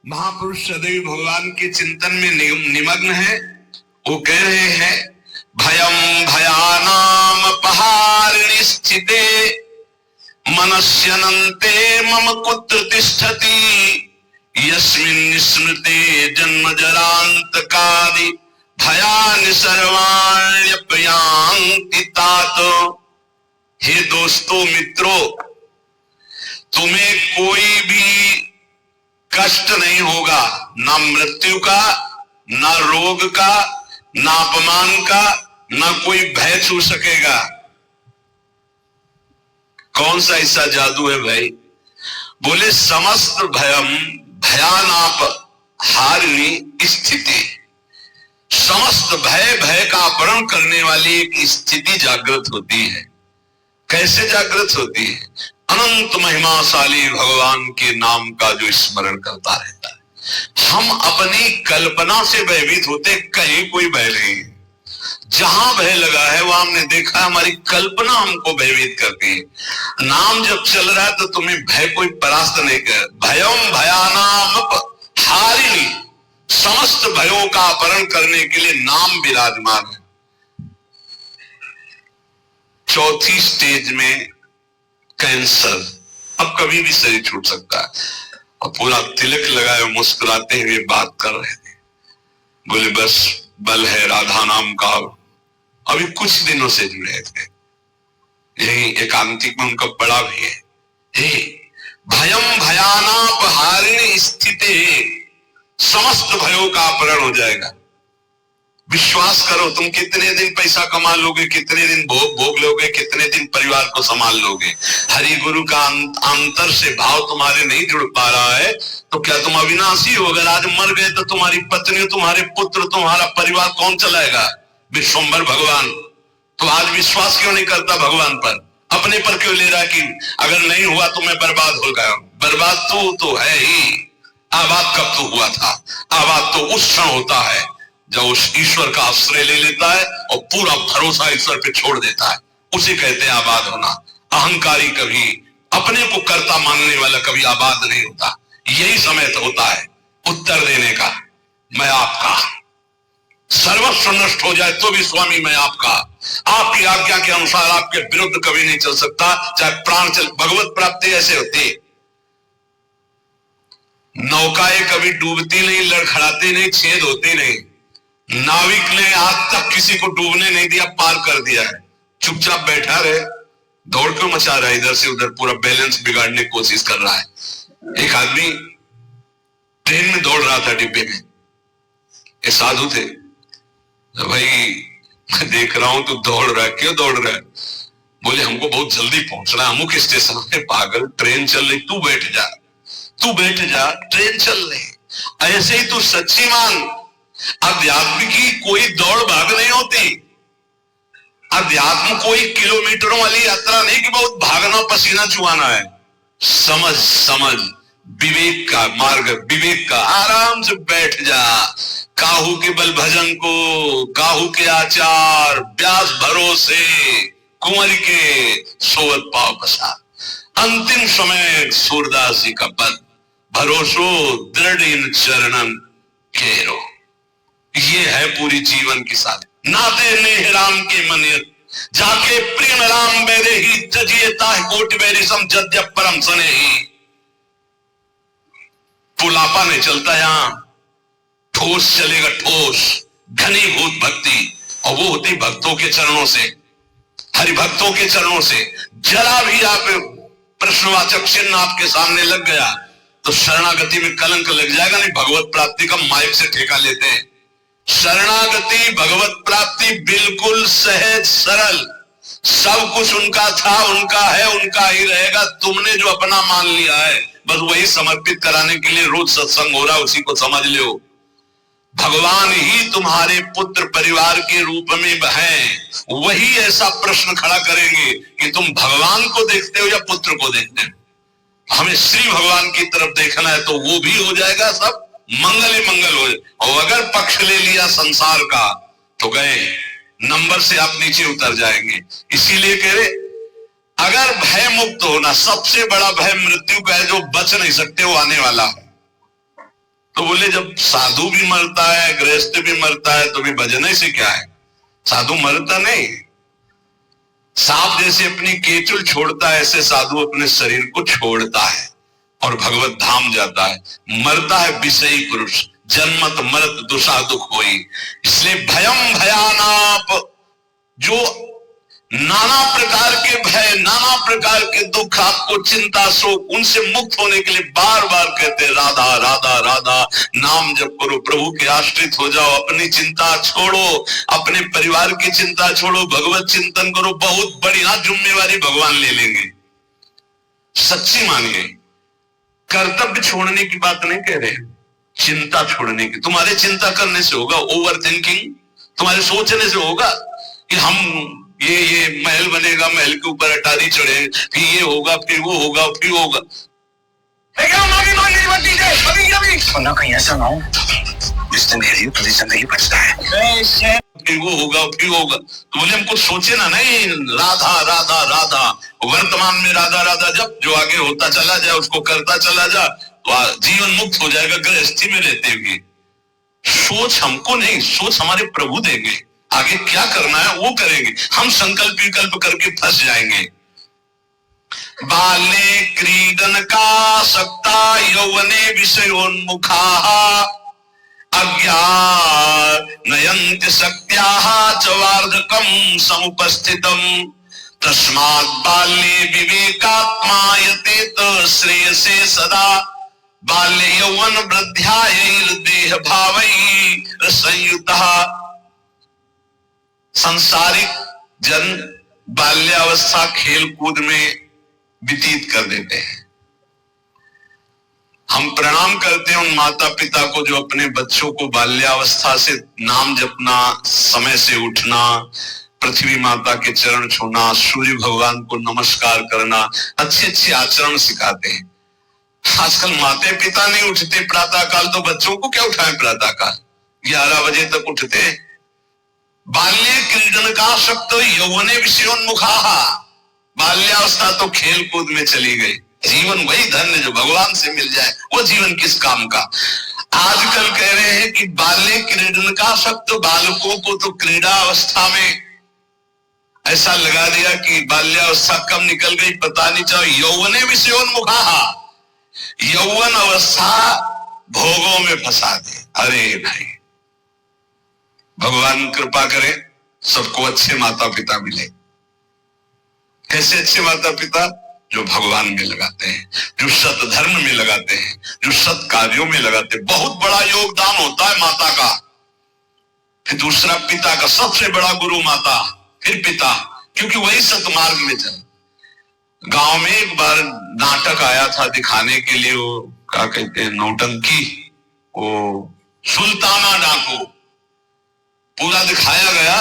महापुरुष सदैव भगवान के चिंतन में निमग्न है। वो कह रहे हैं भयम भयानाम पहारिणि स्थिते मनस्यनन्ते मम कुत्र तिष्ठति यस्मिन् स्मृते जन्म जरांतकादि भयानि सर्वाण्यपयांति तात। हे दोस्तों मित्रों, तुम्हें कोई भी कष्ट नहीं होगा, ना मृत्यु का, ना रोग का, ना अपमान का, ना कोई भय छू सकेगा। कौन सा ऐसा जादू है भाई? बोले समस्त भयम भयानाप हारिणी स्थिति, समस्त भय का अपहरण करने वाली एक स्थिति जागृत होती है। कैसे जागृत होती है? अनंत महिमाशाली भगवान के नाम का जो स्मरण करता रहता है। हम अपनी कल्पना से भयभीत होते, कहीं कोई भय नहीं है। जहां भय लगा है वहां हमने देखा हमारी कल्पना हमको भयभीत करती है। नाम जब चल रहा है तो तुम्हें भय कोई परास्त नहीं कर। भयम भयानाम हारिणी, समस्त भयों का अपहरण करने के लिए नाम विराजमान है। चौथी स्टेज में कैंसर, अब कभी भी शरीर छूट सकता है। और पूरा तिलक लगाए मुस्कुराते हुए बात कर रहे थे। बोले बस बल है राधा नाम का। अभी कुछ दिनों से जुड़े थे, यही एकांतिक में उनका बड़ा भी है। हे भयम भयानाप हारिणी स्थिति, समस्त भयों का अपहरण हो जाएगा। विश्वास करो, तुम कितने दिन पैसा कमा लोगे, कितने दिन भोग लोगे, कितने दिन परिवार को संभाल लोगे। हरि गुरु का अंतर से भाव तुम्हारे नहीं जुड़ पा रहा है तो क्या तुम अविनाशी हो? अगर आज मर गए तो तुम्हारी पत्नी, तुम्हारे पुत्र, तुम्हारा परिवार कौन चलाएगा? विश्वम्भर भगवान। तो आज विश्वास क्यों नहीं करता भगवान पर? अपने पर क्यों ले रहा कि अगर नहीं हुआ तो मैं बर्बाद हो गया? बर्बाद तो है ही। आबाद कब तो हुआ था? आबाद तो उस क्षण होता है जब उस ईश्वर का आश्रय ले लेता है और पूरा भरोसा ईश्वर पे छोड़ देता है, उसे कहते हैं आबाद होना। अहंकारी कभी, अपने को कर्ता मानने वाला कभी आबाद नहीं होता। यही समय तो होता है उत्तर देने का, मैं आपका। सर्वस्व नष्ट हो जाए तो भी स्वामी मैं आपका। आपकी आज्ञा के अनुसार आपके विरुद्ध कभी नहीं चल सकता, चाहे प्राण चल। भगवत प्राप्ति ऐसे होती है। नौकाएं कभी डूबती नहीं, लड़खड़ाती नहीं, छेद होती नहीं। नाविक ने आज तक किसी को डूबने नहीं दिया, पार कर दिया है। चुपचाप बैठा रहे, दौड़ क्यों मचा रहा है इधर से उधर, पूरा बैलेंस बिगाड़ने की कोशिश कर रहा है। एक आदमी ट्रेन में दौड़ रहा था डिब्बे में, ये साधु थे। तो भाई मैं देख रहा हूं तू दौड़ रहा है, क्यों दौड़ रहा है? बोले हमको बहुत जल्दी पहुंचना है अमुक स्टेशन पे। पागल, ट्रेन चल रही, तू बैठ जा, तू बैठ जा, ट्रेन चल रही। ऐसे ही तू सच्ची मान, अध्यात्म की कोई दौड़ भाग नहीं होती। अध्यात्म कोई किलोमीटरों वाली यात्रा नहीं कि बहुत भागना पसीना चुहाना है। समझ समझ, विवेक का मार्ग, विवेक का। आराम से बैठ जा। काहू के बल भजन को, काहू के आचार, व्यास भरोसे, कुंवर के सोवत पाव बसा। अंतिम समय सूरदास जी का पद, भरोसो दृढ़ इन चरणन केरो। ये है पूरी जीवन की साथ। नाते नेह राम के मनियत, जाके प्रेम राम बेरे ही जजिए ताह कोटि बेरी सम जद्य परम सने ही। पुलापा नहीं चलता यहां, ठोस चलेगा, ठोस घनीभूत भक्ति। और वो होती भक्तों के चरणों से, हरि भक्तों के चरणों से। जरा भी आप प्रश्नवाचक चिन्ह आपके सामने लग गया तो शरणागति में कलंक लग जाएगा। नहीं, भगवत प्राप्ति का माइक से ठेका लेते हैं। शरणागति, भगवत प्राप्ति बिल्कुल सहज सरल। सब कुछ उनका था, उनका है, उनका ही रहेगा। तुमने जो अपना मान लिया है बस वही समर्पित कराने के लिए रोज सत्संग हो रहा है, उसी को समझ लो। भगवान ही तुम्हारे पुत्र परिवार के रूप में हैं। वही ऐसा प्रश्न खड़ा करेंगे कि तुम भगवान को देखते हो या पुत्र को देखते हो। हमें श्री भगवान की तरफ देखना है तो वो भी हो जाएगा, सब मंगल ही मंगल हो जाए। और अगर पक्ष ले लिया संसार का तो गए, नंबर से आप नीचे उतर जाएंगे। इसीलिए कह रहे अगर भय मुक्त होना, सबसे बड़ा भय मृत्यु का है जो बच नहीं सकते, वो आने वाला है। बोले जब साधु भी मरता है, गृहस्थ भी मरता है, तो भी भजने से क्या है? साधु मरता नहीं। सांप जैसे अपनी केचुल छोड़ता है, ऐसे साधु अपने शरीर को छोड़ता है और भगवत धाम जाता है। मरता है विषयी पुरुष, जन्मत मरत दुषा दुख होई। इसलिए भयम भयानाप, जो नाना प्रकार के भय, नाना प्रकार के दुख, आपको चिंता शोक, उनसे मुक्त होने के लिए बार बार कहते हैं राधा राधा राधा, नाम जप करो, प्रभु के आश्रित हो जाओ, अपनी चिंता छोड़ो, अपने परिवार की चिंता छोड़ो, भगवत चिंतन करो। बहुत बढ़िया जिम्मेवारी भगवान ले लेंगे, सच्ची मानिए। कर्तव्य छोड़ने की बात नहीं कह रहे, चिंता छोड़ने की। तुम्हारे चिंता करने से होगा, ओवर थिंकिंग तुम्हारे सोचने से होगा कि हम ये महल बनेगा, महल के ऊपर अटारी चढ़े, फिर ये होगा, फिर वो होगा, फिर होगा। सुना कहीं ऐसा ना हो जिस दिन मेरी जिंदगी बचता है, फिर वो होगा, फिर होगा। तो बोले हमको सोचे ना, नहीं, राधा राधा राधा, वर्तमान में राधा राधा जब, जो आगे होता चला जाए उसको करता चला जा, तो जीवन मुक्त हो जाएगा गृहस्थी में रहते हुए। सोच हमको नहीं, सोच हमारे प्रभु देंगे, आगे क्या करना है वो करेंगे, हम संकल्प विकल्प करके फंस जाएंगे। बाले क्रीडन का सक्ता यौवने विषयोन्मुखा अज्ञानयन्ति शक्त्याः च वार्धकं समुपस्थितम् तस्मात् बाल्ये विवेकात्मा यतेत श्रेयसे सदा बाल्य यौवन वृद्ध्यायैर्देह भावैः संयुतः। सांसारिक जन बाल्यावस्था खेल कूद में व्यतीत कर देते हैं। हम प्रणाम करते हैं उन माता पिता को जो अपने बच्चों को बाल्यावस्था से नाम जपना, समय से उठना, पृथ्वी माता के चरण छूना, सूर्य भगवान को नमस्कार करना, अच्छे अच्छे आचरण सिखाते हैं। आजकल माता पिता नहीं उठते प्रातः काल, तो बच्चों को क्या उठाएं प्रातः काल? 11 बजे तक उठते। बाल्य क्रीडन का शक्त यौवने विषयोन्मुखा, बाल्यावस्था तो खेल कूद में चली गई। जीवन वही धन्य जो भगवान से मिल जाए, वो जीवन किस काम का? आजकल कह रहे हैं कि बाल्य क्रीडन का शक्त, बालकों को तो क्रीड़ा अवस्था में ऐसा लगा दिया कि बाल्यावस्था कब निकल गई पता नहीं चला। यौवने विषयोन्मुखा, यौवन अवस्था भोगों में फंसा दे। अरे भाई, भगवान कृपा करे सबको अच्छे माता पिता मिले। कैसे अच्छे माता पिता? जो भगवान में लगाते हैं, जो सत धर्म में लगाते हैं, जो सत कार्यों में लगाते हैं। बहुत बड़ा योगदान होता है माता का। फिर दूसरा पिता का, सबसे बड़ा गुरु माता, फिर पिता, क्योंकि वही सतमार्ग में चल। गांव में एक बार नाटक आया था दिखाने के लिए, वो क्या कहते हैं, नौटंकी, वो सुल्ताना डाकू, पूरा दिखाया गया।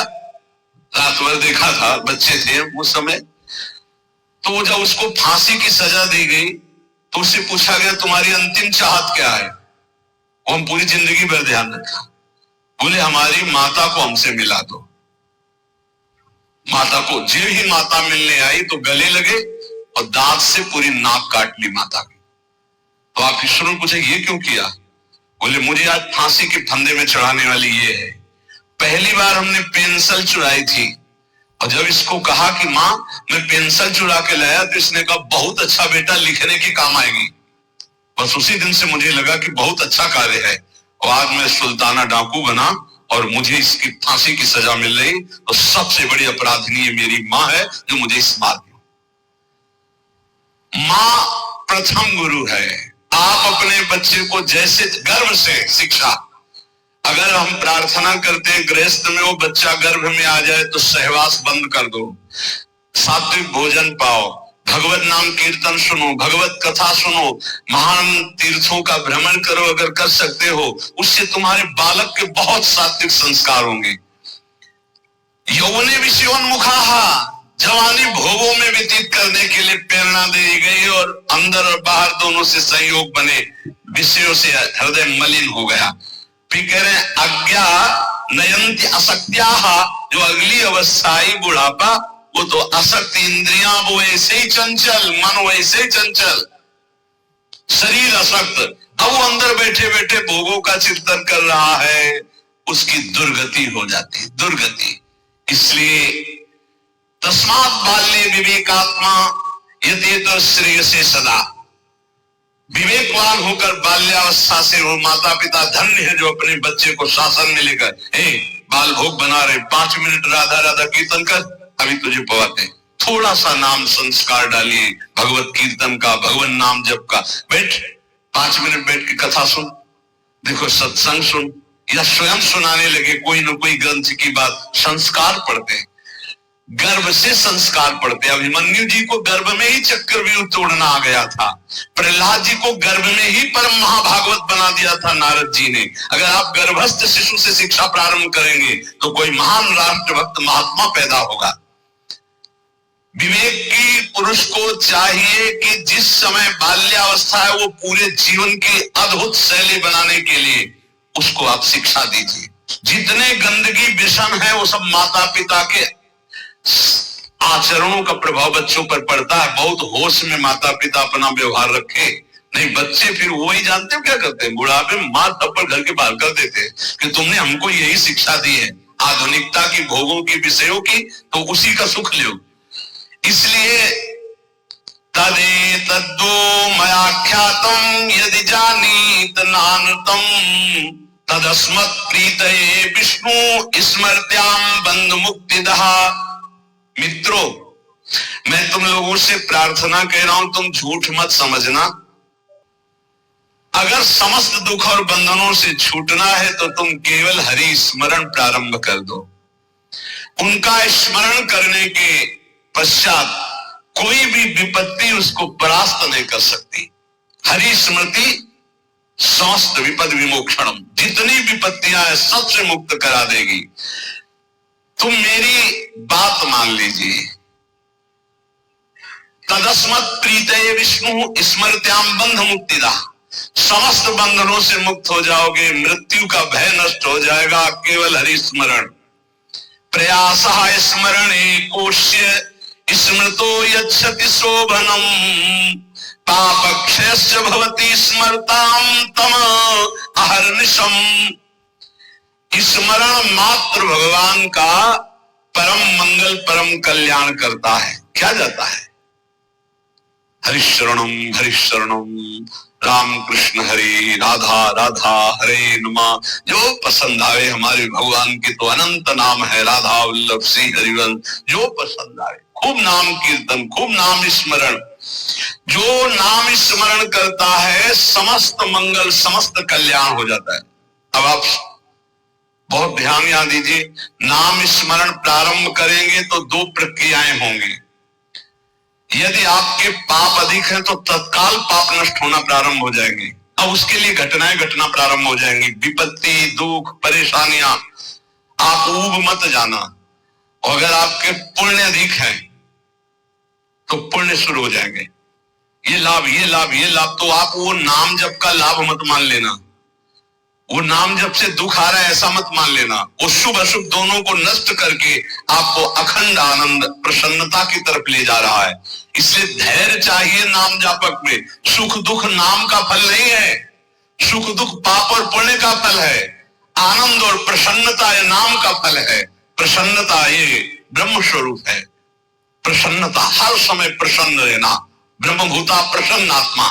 रात भर देखा था, बच्चे थे उस समय। तो जब उसको फांसी की सजा दी गई तो उससे पूछा गया तुम्हारी अंतिम चाहत क्या है? वो हम पूरी जिंदगी भर ध्यान रखा। बोले हमारी माता को हमसे मिला दो। माता को, जो ही माता मिलने आई तो गले लगे और दांत से पूरी नाक काट ली माता की। तो आप ईश्वर ने पूछा ये क्यों किया? बोले मुझे आज फांसी के फंदे में चढ़ाने वाली ये है। पहली बार हमने पेंसिल चुराई थी, और जब इसको कहा कि माँ मैं पेंसिल चुरा के लाया, तो इसने कहा बहुत अच्छा बेटा, लिखने के काम आएगी। बस उसी दिन से मुझे लगा कि बहुत अच्छा कार्य है, और आज मैं सुल्ताना डाकू बना और मुझे इसकी फांसी की सजा मिल रही। तो सबसे बड़ी अपराधिनी मेरी माँ है जो मुझे इस बात में। माँ प्रथम गुरु है। आप अपने बच्चे को जैसे गर्भ से शिक्षा, अगर हम प्रार्थना करते हैं गृहस्थ में वो बच्चा गर्भ में आ जाए तो सहवास बंद कर दो, सात्विक भोजन पाओ, भगवत नाम कीर्तन सुनो, भगवत कथा सुनो, महान तीर्थों का भ्रमण करो अगर कर सकते हो, उससे तुम्हारे बालक के बहुत सात्विक संस्कार होंगे। यौवने विषयोन्मुखा, जवानी भोगों में व्यतीत करने के लिए प्रेरणा दी गई, और अंदर और बाहर दोनों से संयोग बने, विषयों से हृदय मलिन हो गया। फिर कह रहे हैं अज्ञा नयंती असक्त्याः, जो अगली अवस्था आई बुढ़ापा, वो तो असक्त, इंद्रियां वो ऐसे ही चंचल, मन वैसे ही चंचल, शरीर असक्त, अब वो अंदर बैठे बैठे भोगों का चिंतन कर रहा है, उसकी दुर्गति हो जाती, दुर्गति। इसलिए तस्मात् बाल्ये विवेकात्मा यतेत श्रेयसे सदा। विवेकवान होकर बाल्यावस्था से वो माता पिता धन्य है जो अपने बच्चे को शासन में लेकर, बाल भोग बना रहे, 5 मिनट राधा राधा कीर्तन कर, अभी तुझे पवाते, थोड़ा सा नाम संस्कार डालिए भगवत कीर्तन का, भगवान नाम जप का, बैठ 5 मिनट बैठ के कथा सुन, देखो सत्संग सुन, या स्वयं सुनाने लगे कोई न कोई ग्रंथ की बात। संस्कार पढ़ते हैं, गर्भ से संस्कार पढ़ते। अभिमन्यु जी को गर्भ में ही चक्रव्यूह तोड़ना आ गया था, प्रहलाद जी को गर्भ में ही परम महाभागवत बना दिया था नारद जी ने। अगर आप गर्भस्थ शिशु से शिक्षा प्रारंभ करेंगे तो कोई महान राष्ट्रभक्त महात्मा पैदा होगा। विवेक की पुरुष को चाहिए कि जिस समय बाल्यावस्था है वो पूरे जीवन की अद्भुत शैली बनाने के लिए उसको आप शिक्षा दीजिए। जितने गंदगी विषम है वो सब माता पिता के आचरणों का प्रभाव बच्चों पर पड़ता है। बहुत होश में माता पिता अपना व्यवहार रखे, नहीं बच्चे फिर वही जानते हो क्या करते हैं, बुढ़ापे में मार थप्पड़ घर के बाहर कर देते हैं कि तुमने हमको यही शिक्षा दी है आधुनिकता की, भोगों की, विषयों की, तो उसी का सुख लो। इसलिए तदे तद्दो मयाख्यातम यदि जानीत नानतम तदस्मत् प्रीतये विष्णु स्मृत्याम बंध मुक्तिदः। मित्रों, मैं तुम लोगों से प्रार्थना कह रहा हूं, तुम झूठ मत समझना। अगर समस्त दुख और बंधनों से छूटना है तो तुम केवल हरि स्मरण प्रारंभ कर दो। उनका स्मरण करने के पश्चात कोई भी विपत्ति उसको परास्त नहीं कर सकती। हरि स्मृति समस्त विपद विमोक्षणम, जितनी विपत्तियां हैं सबसे मुक्त करा देगी। तुम मेरी बात मान लीजिए। तदस्मत् प्रीतये विष्णु स्मृत्याम बंध मुक्तिदा, समस्त बंधनों से मुक्त हो जाओगे, मृत्यु का भय नष्ट हो जाएगा, केवल हरि स्मरण। प्रयासः स्मरणे कोश्य स्मृतो यच्छति शोभनम पापक्षयश्च भवति स्मरताम तम अहर्निशम। स्मरण मात्र भगवान का परम मंगल परम कल्याण करता है। क्या जाता है? हरिशरणम हरिशरणम, राम कृष्ण हरे, राधा राधा हरे नमा। जो पसंद आवे, हमारे भगवान के तो अनंत नाम है, राधा वल्लभ श्री हरिवंश, जो पसंद आवे। खूब नाम कीर्तन, खूब नाम स्मरण। जो नाम स्मरण करता है समस्त मंगल समस्त कल्याण हो जाता है। अब आप बहुत ध्यान यहां दीजिए, नाम स्मरण प्रारंभ करेंगे तो 2 प्रक्रियाएं होंगी। यदि आपके पाप अधिक हैं तो तत्काल पाप नष्ट होना प्रारंभ हो जाएंगे। अब उसके लिए घटनाएं घटना प्रारंभ हो जाएंगी, विपत्ति, दुख, परेशानियां। आप ऊब मत जाना। और अगर आपके पुण्य अधिक हैं तो पुण्य शुरू हो जाएंगे। ये लाभ, ये लाभ, ये लाभ। तो आप वो नाम जप का लाभ मत मान लेना। वो नाम जप से दुख आ रहा है ऐसा मत मान लेना। वो शुभ अशुभ दोनों को नष्ट करके आपको अखंड आनंद प्रसन्नता की तरफ ले जा रहा है। इसलिए धैर्य चाहिए नाम जापक में। सुख दुख नाम का फल नहीं है, सुख दुख पाप और पुण्य का फल है। आनंद और प्रसन्नता ये नाम का फल है। प्रसन्नता ये ब्रह्म स्वरूप है। प्रसन्नता, हर समय प्रसन्न रहना, ब्रह्मभूता प्रसन्न आत्मा।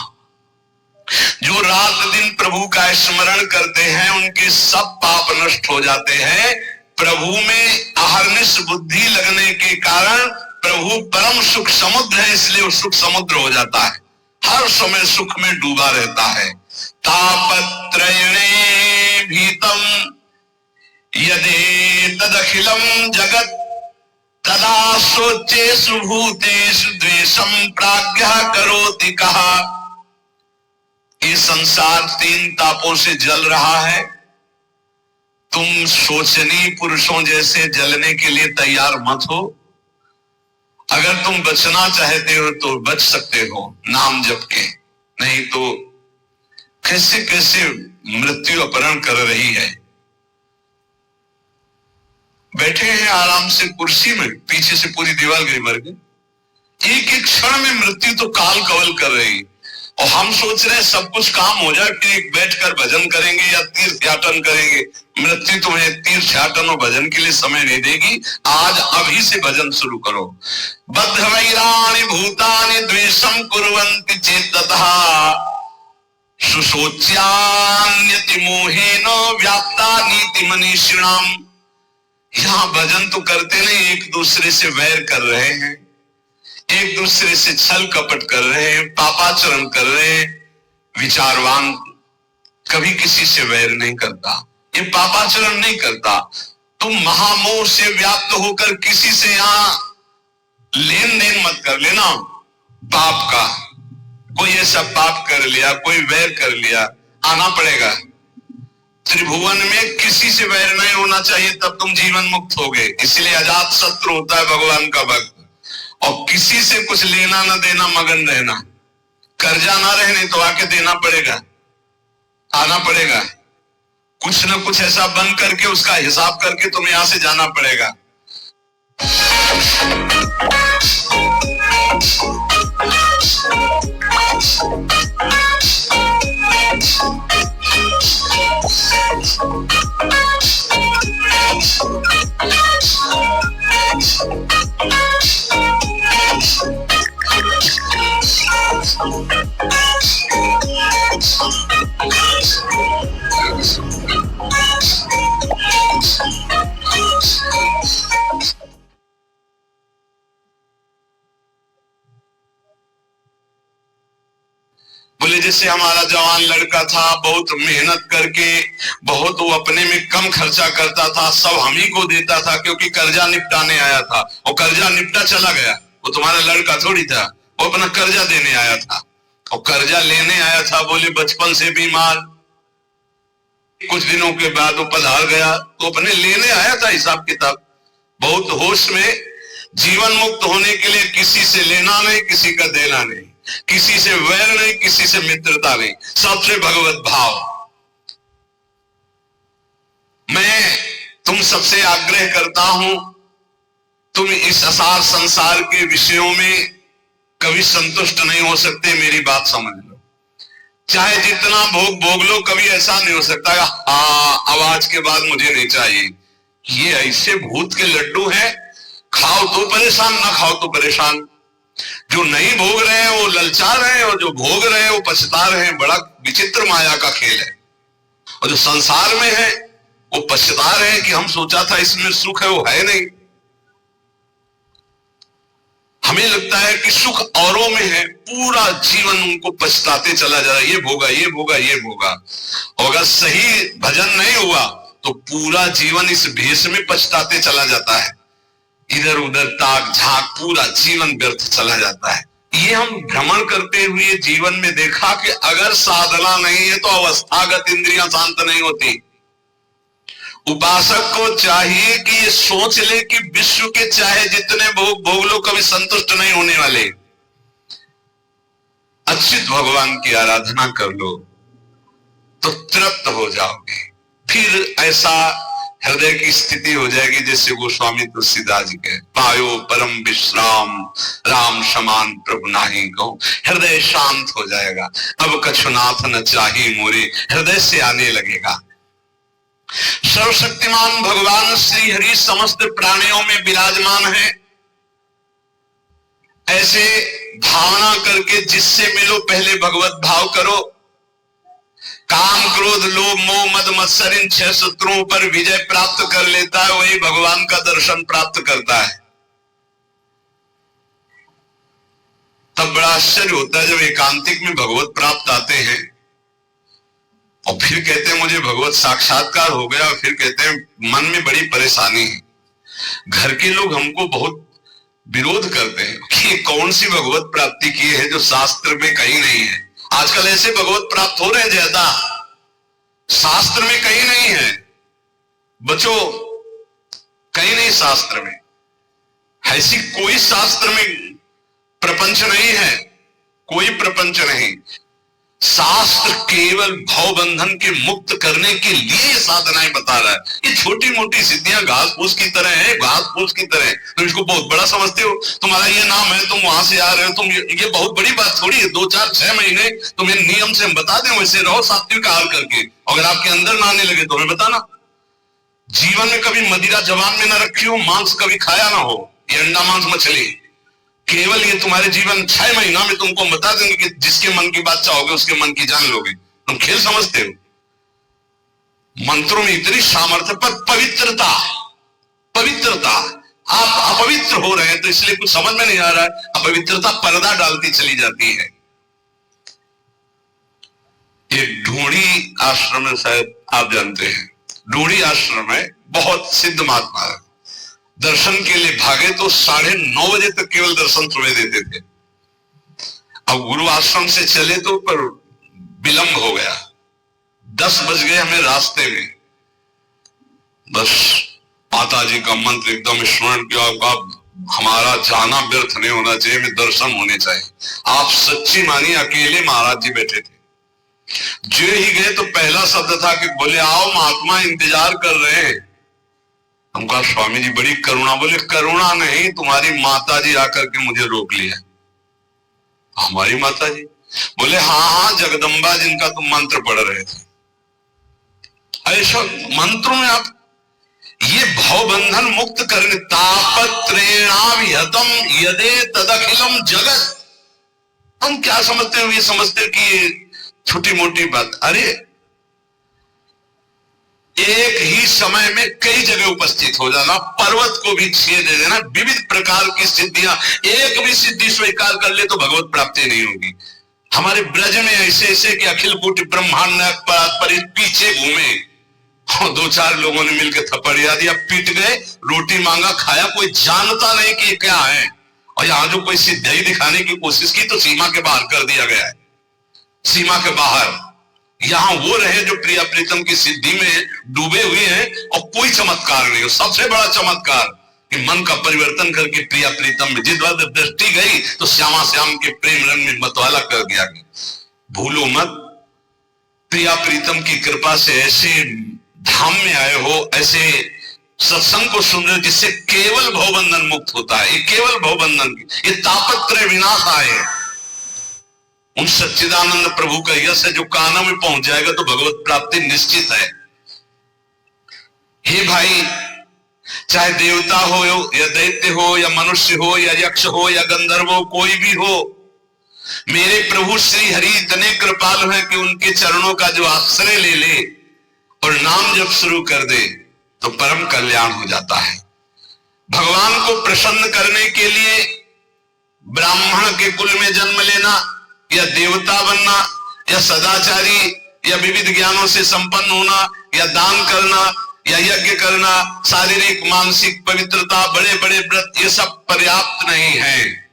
जो रात दिन प्रभु का स्मरण करते हैं उनके सब पाप नष्ट हो जाते हैं। प्रभु में अहर्निश बुद्धि लगने के कारण प्रभु परम सुख समुद्र है, इसलिए वो सुख समुद्र हो जाता है, हर समय सुख में डूबा रहता है। तापत्रयणे भीतम यदि तदखिलम जगत तदा सोचेषु भूतेषु द्वेषम प्राज्ञः करोति कहा। ये संसार 3 तापों से जल रहा है। तुम शोचनीय पुरुषों जैसे जलने के लिए तैयार मत हो। अगर तुम बचना चाहते हो तो बच सकते हो नाम जप के, नहीं तो कैसे कैसे मृत्यु अपहरण कर रही है। बैठे हैं आराम से कुर्सी में, पीछे से पूरी दीवार गई मर गई। एक एक क्षण में मृत्यु तो काल कवल कर रही। और हम सोच रहे हैं सब कुछ काम हो जाए फिर बैठकर भजन करेंगे या तीर्थयाटन करेंगे। मृत्यु तुम्हें तीर्थयाटन और भजन के लिए समय नहीं देगी। आज अभी से भजन शुरू करो। बद्ध वैराणि भूतानि द्वेषं कुर्वन्ति चेततः सुशोच्यान्यति मोहेन व्याप्ता नीति मनीषिणाम। यहां भजन तो करते नहीं, एक दूसरे से वैर कर रहे हैं, एक दूसरे से छल कपट कर रहे हैं, पापाचरण कर रहे हैं। विचारवान कभी किसी से वैर नहीं करता, ये पापाचरण नहीं करता। तुम महामोह से व्याप्त होकर किसी से यहां लेन देन मत कर लेना पाप का। कोई ऐसा पाप कर लिया, कोई वैर कर लिया, आना पड़ेगा। त्रिभुवन में किसी से वैर नहीं होना चाहिए, तब तुम जीवन मुक्त होगे। इसलिए अजात शत्रु होता है भगवान का भक्त। और किसी से कुछ लेना ना देना, मगन रहना। कर्जा ना रहने तो आके देना पड़ेगा, आना पड़ेगा। कुछ ना कुछ ऐसा बंद करके उसका हिसाब करके तुम्हें यहां से जाना पड़ेगा। बोले जैसे हमारा जवान लड़का था, बहुत मेहनत करके, बहुत वो अपने में कम खर्चा करता था, सब हम ही को देता था क्योंकि कर्जा निपटाने आया था। और कर्जा निपटा चला गया, वो तुम्हारा लड़का थोड़ी था, वो अपना कर्जा देने आया था। और कर्जा लेने आया था, बोले बचपन से बीमार, कुछ दिनों के बाद वो पधार गया, तो अपने लेने आया था हिसाब किताब। बहुत होश में, जीवन मुक्त होने के लिए किसी से लेना नहीं, किसी का देना नहीं, किसी से वैर नहीं, किसी से मित्रता नहीं, सबसे भगवत भाव। मैं तुम सबसे आग्रह करता हूं, तुम इस असार संसार के विषयों में कभी संतुष्ट नहीं हो सकते, मेरी बात समझ लो। चाहे जितना भोग भोग लो, कभी ऐसा नहीं हो सकता अब आज के बाद मुझे नहीं चाहिए। ये ऐसे भूत के लड्डू हैं, खाओ तो परेशान, ना खाओ तो परेशान। जो नहीं भोग रहे हैं वो ललचा रहे हैं, और जो भोग रहे हैं वो पछता रहे हैं। बड़ा विचित्र माया का खेल है। और जो संसार में है वो पछता रहे हैं कि हम सोचा था इसमें सुख है, वो है नहीं। हमें लगता है कि सुख औरों में है, पूरा जीवन उनको पछताते चला जा रहा है, ये भोगा, ये भोगा, ये भोगा। और अगर सही भजन नहीं हुआ तो पूरा जीवन इस भेष में पछताते चला जाता है। इधर उधर ताक झांक, पूरा जीवन व्यर्थ चला जाता है। ये हम भ्रमण करते हुए जीवन में देखा कि अगर साधना नहीं है तो अवस्थागत इंद्रियां शांत नहीं होती। उपासक को चाहिए कि ये सोच ले कि विश्व के चाहे जितने भोग भोग लो, कभी संतुष्ट नहीं होने वाले। अच्युत भगवान की आराधना कर लो तो तृप्त हो जाओगे। फिर ऐसा हृदय की स्थिति हो जाएगी जैसे गोस्वामी तुलसीदास जी के, पायो परम विश्राम राम समान प्रभु नाही गो। हृदय शांत हो जाएगा। अब कछुनाथ न चाही मोरे, हृदय से आने लगेगा। सर्वशक्तिमान भगवान श्री हरि समस्त प्राणियों में विराजमान है। ऐसे भावना करके जिससे मिलो पहले भगवत भाव करो। काम क्रोध लोभ मोह मद मत्सर इन 6 शत्रुओं पर विजय प्राप्त कर लेता है, वही भगवान का दर्शन प्राप्त करता है। तब बड़ा आश्चर्य होता है जब एकांतिक में भगवत प्राप्त आते हैं और फिर कहते हैं मुझे भगवत साक्षात्कार हो गया, फिर कहते हैं मन में बड़ी परेशानी है। घर के लोग हमको बहुत विरोध करते हैं कि कौन सी भगवत प्राप्ति की है जो शास्त्र में कहीं नहीं है। आजकल ऐसे भगवत प्राप्त हो रहे हैं ज्यादा, शास्त्र में कहीं नहीं है। बच्चों, कहीं नहीं शास्त्र में, ऐसी कोई शास्त्र में प्रपंच नहीं है, कोई प्रपंच नहीं। शास्त्र केवल भव बंधन के मुक्त करने के लिए साधनाएं बता रहा है। ये छोटी मोटी सिद्धियां घास फूस की तरह है, घास फूस की तरह। तुम इसको बहुत बड़ा समझते हो, तुम्हारा ये नाम है, तुम वहां से आ रहे हो, तुम ये बहुत बड़ी बात थोड़ी है। 2 4 6 महीने तुम्हें नियम से हम बता दें, वैसे रहो सात्विक आहार करके। अगर आपके अंदर ना आने लगे तो हमें बताना। जीवन में कभी मदिरा जबान में ना रखी हो, मांस कभी खाया ना हो, ये अंडा मांस मछली, केवल ये तुम्हारे जीवन 6 महीना में तुमको बता देंगे कि जिसके मन की बात चाहोगे उसके मन की जान लोगे। तुम खेल समझते हो? मंत्रों में इतनी सामर्थ्य, पर पवित्रता, पवित्रता, आप अपवित्र हो रहे हैं तो इसलिए कुछ समझ में नहीं आ रहा है। अपवित्रता पर्दा डालती चली जाती है। ये ढूंढी आश्रम है, शायद आप जानते हैं, ढूंढी आश्रम है, बहुत सिद्ध महात्मा है। दर्शन के लिए भागे तो 9:30 बजे तक केवल दर्शन सुबह देते थे। अब गुरु आश्रम से चले तो पर विलंब हो गया, 10 बज गए हमें रास्ते में। बस माता जी का मंत्र एकदम स्मरण किया, अब हमारा जाना व्यर्थ नहीं होना चाहिए, हमें दर्शन होने चाहिए। आप सच्ची मानिए, अकेले महाराज जी बैठे थे। जो ही गए तो पहला शब्द था कि बोले आओ महात्मा इंतजार कर रहे हैं। हम कहा स्वामी जी बड़ी करुणा। बोले करुणा नहीं, तुम्हारी माता जी आकर के मुझे रोक लिया। हमारी माता जी? बोले हाँ, जगदम्बा जिनका तुम मंत्र पढ़ रहे थे। ऐसा मंत्रों में आप ये भवबंधन मुक्त करने, तापत्रेणाभिहतम यदे तदखिलम जगत। हम क्या समझते हैं? ये समझते हैं कि छोटी मोटी बात। अरे एक ही समय में कई जगह उपस्थित हो जाना, पर्वत को भी छेद दे देना, विविध प्रकार की सिद्धियां, एक भी सिद्धि स्वीकार कर ले तो भगवत प्राप्ति नहीं होगी। हमारे ब्रज में ऐसे ऐसे कि अखिल कोटि ब्रह्मांड पर पीछे घूमे, 2 4 लोगों ने मिलकर थप्पड़ दिया, पीट गए, रोटी मांगा, खाया, कोई जानता नहीं कि क्या है। और यहां जो कोई सिद्धि दिखाने की कोशिश की तो सीमा के बाहर कर दिया गया है, सीमा के बाहर। यहां वो रहे जो प्रिया प्रीतम की सिद्धि में डूबे हुए हैं और कोई चमत्कार नहीं हो। सबसे बड़ा चमत्कार कि मन का परिवर्तन करके प्रिया प्रीतम में जिस वक्त दृष्टि गई तो श्यामा श्याम के प्रेम रंग में मतवाला कर दिया गया। भूलो मत, प्रिया प्रीतम की कृपा से ऐसे धाम में आए हो, ऐसे सत्संग को सुन रहे हो जिससे केवल भवबंधन मुक्त होता है। ये केवल भवबंधन, ये तापत्रय विनाश आए। उन सच्चिदानंद प्रभु का यश है जो कानों में पहुंच जाएगा तो भगवत प्राप्ति निश्चित है। हे भाई, चाहे देवता हो या दैत्य हो या मनुष्य हो या यक्ष हो या गंधर्व हो, कोई भी हो, मेरे प्रभु श्री हरि इतने कृपालु हैं कि उनके चरणों का जो आश्रय ले ले और नाम जब शुरू कर दे तो परम कल्याण हो जाता है। भगवान को प्रसन्न करने के लिए ब्राह्मण के कुल में जन्म लेना या देवता बनना या सदाचारी या विविध ज्ञानों से संपन्न होना या दान करना या यज्ञ करना, शारीरिक मानसिक पवित्रता, बड़े बड़े व्रत, ये सब पर्याप्त नहीं है।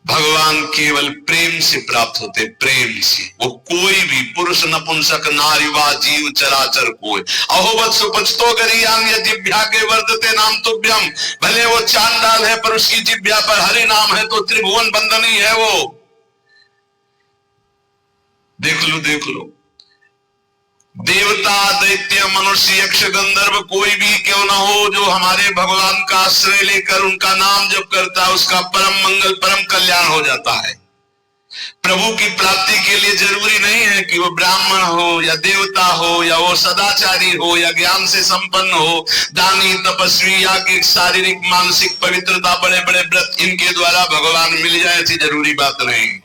भगवान केवल प्रेम से प्राप्त होते, प्रेम से। वो कोई भी पुरुष नपुंसक नारीवा जीव चराचर कोई अहोवत सुपचतो गरियान या जिभ्या के वर्तते नाम तुभ्यम। भले वो चांडाल है पर उसकी जिभ्या पर हरि नाम है तो त्रिभुवन बंदनी है वो। देख लो देख लो, देवता दैत्य मनुष्य यक्ष गंधर्व कोई भी क्यों ना हो, जो हमारे भगवान का आश्रय लेकर उनका नाम जप करता है उसका परम मंगल परम कल्याण हो जाता है। प्रभु की प्राप्ति के लिए जरूरी नहीं है कि वो ब्राह्मण हो या देवता हो या वो सदाचारी हो या ज्ञान से संपन्न हो, दानी तपस्वी या कि शारीरिक मानसिक पवित्रता, बड़े बड़े व्रत, इनके द्वारा भगवान मिल जाए ऐसी जरूरी बात नहीं।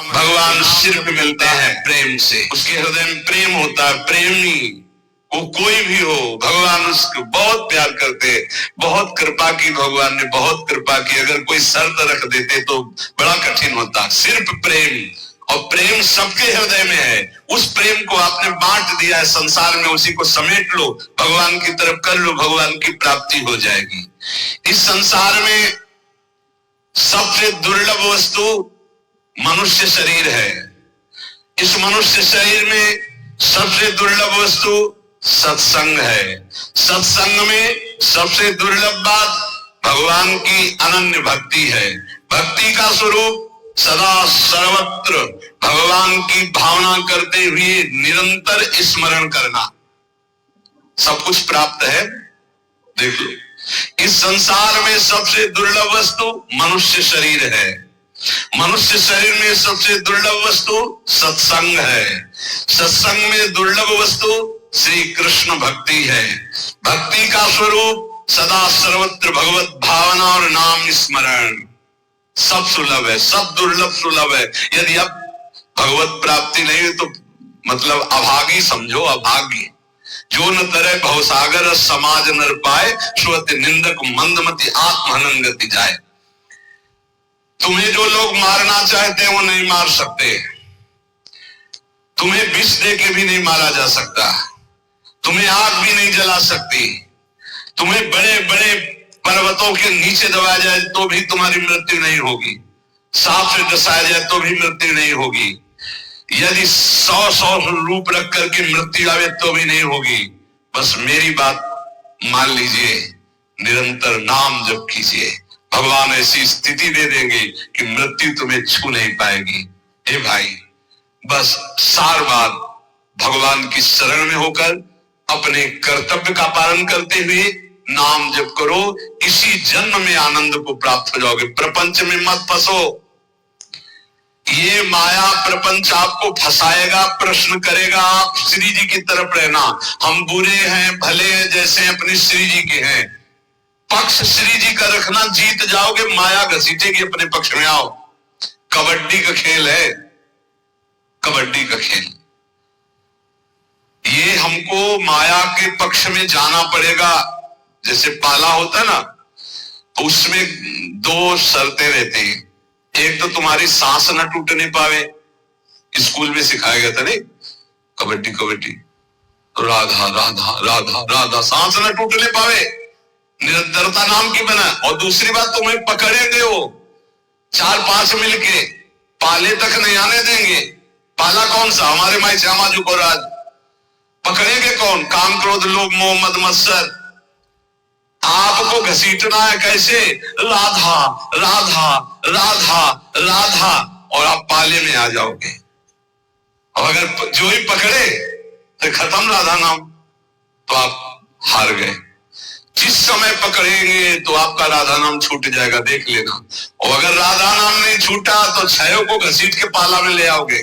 भगवान सिर्फ मिलते हैं प्रेम से, उसके हृदय में प्रेम होता है। प्रेमी वो कोई भी हो, भगवान उसको बहुत प्यार करते, बहुत कृपा की, भगवान ने बहुत कृपा की। अगर कोई शर्त रख देते तो बड़ा कठिन होता। सिर्फ प्रेम, और प्रेम सबके हृदय में है। उस प्रेम को आपने बांट दिया है संसार में, उसी को समेट लो, भगवान की तरफ कर लो, भगवान की प्राप्ति हो जाएगी। इस संसार में सबसे दुर्लभ वस्तु मनुष्य शरीर है। इस मनुष्य शरीर में सबसे दुर्लभ वस्तु सत्संग है। सत्संग में सबसे दुर्लभ बात भगवान की अनन्य भक्ति है। भक्ति का स्वरूप सदा सर्वत्र भगवान की भावना करते हुए निरंतर स्मरण करना, सब कुछ प्राप्त है। देख लो, इस संसार में सबसे दुर्लभ वस्तु मनुष्य शरीर है। मनुष्य शरीर में सबसे दुर्लभ वस्तु सत्संग है। सत्संग में दुर्लभ वस्तु श्री कृष्ण भक्ति है। भक्ति का स्वरूप सदा सर्वत्र भगवत भावना और नाम स्मरण। सब सुलभ है, सब दुर्लभ सुलभ है। यदि अब भगवत प्राप्ति नहीं है तो मतलब अभागी समझो, अभागी। जो न तरह भवसागर समाज नर पाए, श्रुति निंदक मंदमति आत्महनन गति जाए। तुम्हें जो लोग मारना चाहते हैं वो नहीं मार सकते। तुम्हें विष दे के भी नहीं मारा जा सकता। तुम्हें आग भी नहीं जला सकती। तुम्हें बड़े बड़े पर्वतों के नीचे दबाया जाए तो भी तुम्हारी मृत्यु नहीं होगी। सांप से डसाया जाए तो भी मृत्यु नहीं होगी। यदि 100 रूप रख करके मृत्यु आवे तो भी नहीं होगी। बस मेरी बात मान लीजिए, निरंतर नाम जप कीजिए, भगवान ऐसी स्थिति दे देंगे कि मृत्यु तुम्हें छू नहीं पाएगी। हे भाई, बस सार बात भगवान की शरण में होकर अपने कर्तव्य का पालन करते हुए नाम जप करो। इसी जन्म में आनंद को प्राप्त हो जाओगे। प्रपंच में मत फंसो। ये माया प्रपंच आपको फंसाएगा, प्रश्न करेगा। आप श्री जी की तरफ रहना। हम बुरे हैं भले हैं जैसे अपने श्री जी के हैं। पक्ष श्री जी का रखना, जीत जाओगे। माया घसीटेगी अपने पक्ष में। आओ, कबड्डी का खेल है, कबड्डी का खेल। ये हमको माया के पक्ष में जाना पड़ेगा। जैसे पाला होता है ना, उसमें 2 शर्तें रहती हैं। एक तो तुम्हारी सांस न टूटने पावे। स्कूल में सिखाया गया था नहीं, कबड्डी कबड्डी, राधा राधा राधा राधा, सांस न टूटने पावे, निरंतरता नाम की बना। और दूसरी बात, तुम्हें पकड़ेंगे वो 4-5 मिलके, पाले तक नहीं आने देंगे। पाला कौन सा? हमारे माई श्यामा जी को राज। पकड़ेंगे कौन? काम क्रोध लोभ मोह मद मत्सर। आपको घसीटना है कैसे? राधा राधा राधा राधा, और आप पाले में आ जाओगे। और अगर जो ही पकड़े तो खत्म राधा नाम, तो आप हार गए। जिस समय पकड़ेंगे तो आपका राधा नाम छूट जाएगा, देख लेना। और अगर राधा नाम नहीं छूटा तो छयों को घसीट के पाला में ले आओगे।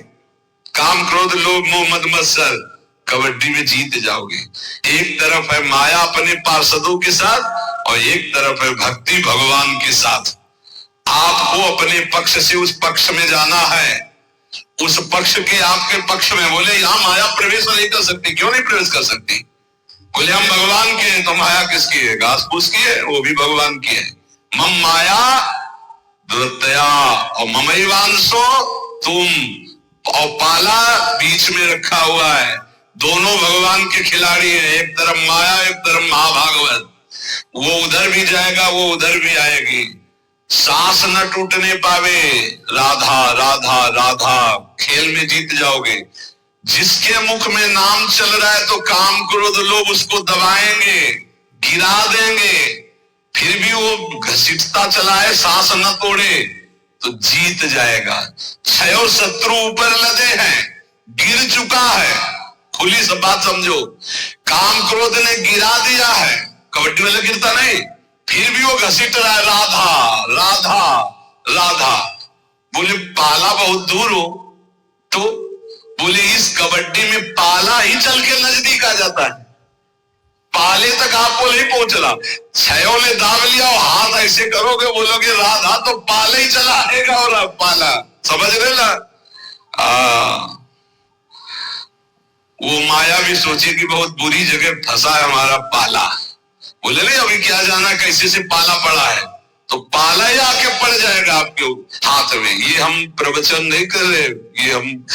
काम क्रोध लोभ मोह मद मत्सर, कबड्डी में जीत जाओगे। एक तरफ है माया अपने पार्षदों के साथ और एक तरफ है भक्ति भगवान के साथ। आपको अपने पक्ष से उस पक्ष में जाना है। उस पक्ष के आपके पक्ष में। बोले यहां माया प्रवेश नहीं कर सकती। क्यों नहीं प्रवेश कर सकती? बोले हम भगवान के हैं। तो माया किसकी है? घास फूस की है, वो भी भगवान की है। मम माया दुरतया और ममैवांशो तुम, और पाला बीच में रखा हुआ है। दोनों भगवान के खिलाड़ी हैं। एक तरफ माया, एक तरफ महाभागवत। वो उधर भी जाएगा, वो उधर भी आएगी। सांस न टूटने पावे, राधा राधा राधा, खेल में जीत जाओगे। जिसके मुख में नाम चल रहा है तो काम क्रोध लोग उसको दबाएंगे, गिरा देंगे, फिर भी वो घसीटता चला है, सांस न तोड़े तो जीत जाएगा। 6 शत्रु ऊपर लदे हैं, गिर चुका है। खुली सब बात समझो। काम क्रोध ने गिरा दिया है, कबड्डी वाला गिरता नहीं, फिर भी वो घसीट रहा है, राधा राधा राधा। बोले पाला बहुत दूर हो, तो बोले इस कबड्डी में पाला ही चल के नजदीक आ जाता है। पाले तक आपको नहीं पहुंच रहा। 6 ने दाब लिया और हाथ ऐसे करोगे, बोलोगे राधा, तो पाले ही चला आएगा। और पाला समझ रहे ना? वो माया भी सोचे कि बहुत बुरी जगह फंसा है हमारा पाला। बोले नहीं अभी क्या जाना, कैसे से पाला पड़ा है, तो पाला ही आके पड़ जाएगा आपके हाथ में। ये हम प्रवचन नहीं कर रहे, ये हम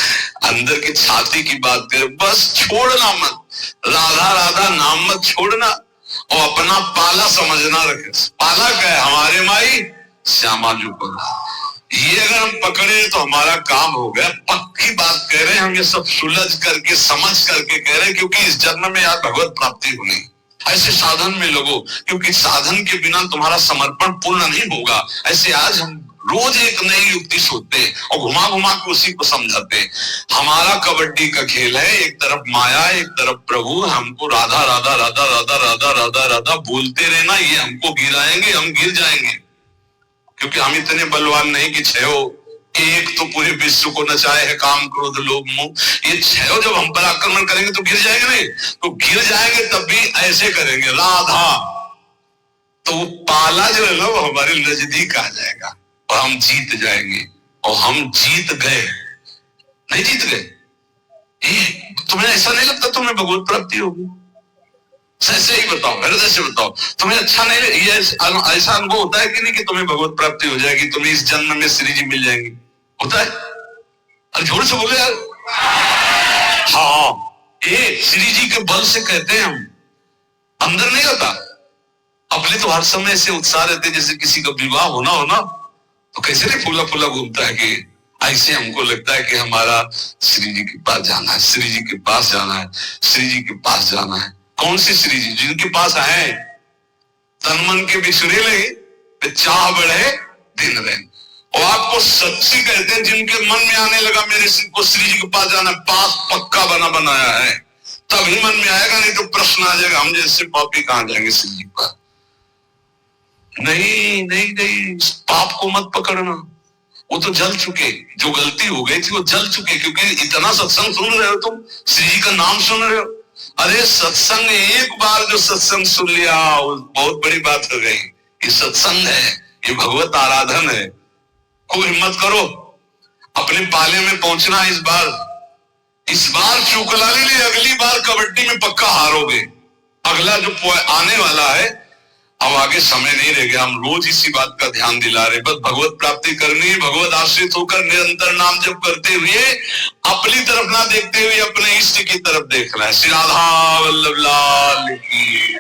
अंदर की छाती की बात कर रहे। बस छोड़ना मत, राधा राधा नाम मत छोड़ना, और अपना पाला समझना रखे। पाला क्या है? हमारे माई श्यामा जी को। ये अगर हम पकड़े तो हमारा काम हो गया। पक्की बात कह रहे हैं हम, ये सब सुलझ करके समझ करके कह रहे हैं, क्योंकि इस जन्म में यार भगवत प्राप्ति होनी। ऐसे साधन में लगो, क्योंकि साधन के बिना तुम्हारा समर्पण पूर्ण नहीं होगा। ऐसे आज हम रोज एक नई युक्ति सोचते हैं और घुमा घुमा के उसी को समझाते हैं। हमारा कबड्डी का खेल है, एक तरफ माया एक तरफ प्रभु, हमको राधा राधा राधा राधा राधा राधा राधा बोलते रहना, ये हमको गिराएंगे, हम गिर जाएंगे, क्योंकि हम इतने बलवान नहीं कि छह एक तो पूरे विश्व को नचाए है काम क्रोध लोभ मोह, ये छह जब हम पर आक्रमण करेंगे तो गिर जाएंगे, नहीं तो गिर जाएंगे तब भी ऐसे करेंगे राधा, तो वो पाला जो है ना वो हमारे नजदीक आ जाएगा और हम जीत जाएंगे। और हम जीत गए, नहीं जीत गए, तुम्हें ऐसा नहीं लगता तुम्हें भगवत प्राप्ति होगी? सही ही बताओ, हृदय से बताओ, तुम्हें अच्छा नहीं, ये ऐसा अनुभव होता है कि नहीं कि तुम्हें भगवत प्राप्ति हो जाएगी, तुम्हें इस जन्म में श्री जी मिल जाएंगी? होता है? अरे जोर से बोले यार। हाँ, ये श्री जी के बल से कहते हैं हम, अंदर नहीं होता। अपने तो हर समय ऐसे उत्साह रहते जैसे किसी का विवाह होना हो ना, तो कैसे नहीं फूला फूला घूमता है कि ऐसे हमको लगता है कि हमारा श्री जी के पास जाना है, श्री जी के पास जाना है, श्री जी के पास जाना है। कौन सी श्री जी? जिनके पास आए तन मन के बिछुरे ले, चाह बढ़े दिन रहे। और आपको सच्ची कहते हैं, जिनके मन में आने लगा मेरे को श्री जी के पास जाना, पास पक्का बना बनाया है, तभी मन में आएगा, नहीं तो प्रश्न आ जाएगा हम जैसे पापी कहां जाएंगे श्री जी के पास। नहीं नहीं नहीं, पाप को मत पकड़ना, वो तो जल चुके, जो गलती हो गई थी वो जल चुके, क्योंकि इतना सत्संग सुन रहे हो तुम, श्री जी का नाम सुन रहे हो। अरे सत्संग, एक बार जो सत्संग सुन लिया बहुत बड़ी बात हो गई। ये सत्संग है, ये भगवत आराधन है। खूब हिम्मत करो, अपने पाले में पहुंचना। इस बार चूकला ले ले, अगली बार कबड्डी में पक्का हारोगे। अगला जो आने वाला है, अब आगे समय नहीं रह गया, हम रोज इसी बात का ध्यान दिला रहे। बस भगवत प्राप्ति करनी है, भगवत आश्रित होकर निरंतर नाम जप करते हुए, अपनी तरफ ना देखते हुए अपने इष्ट की तरफ देखना है। श्री राधा वल्लभ लाल की।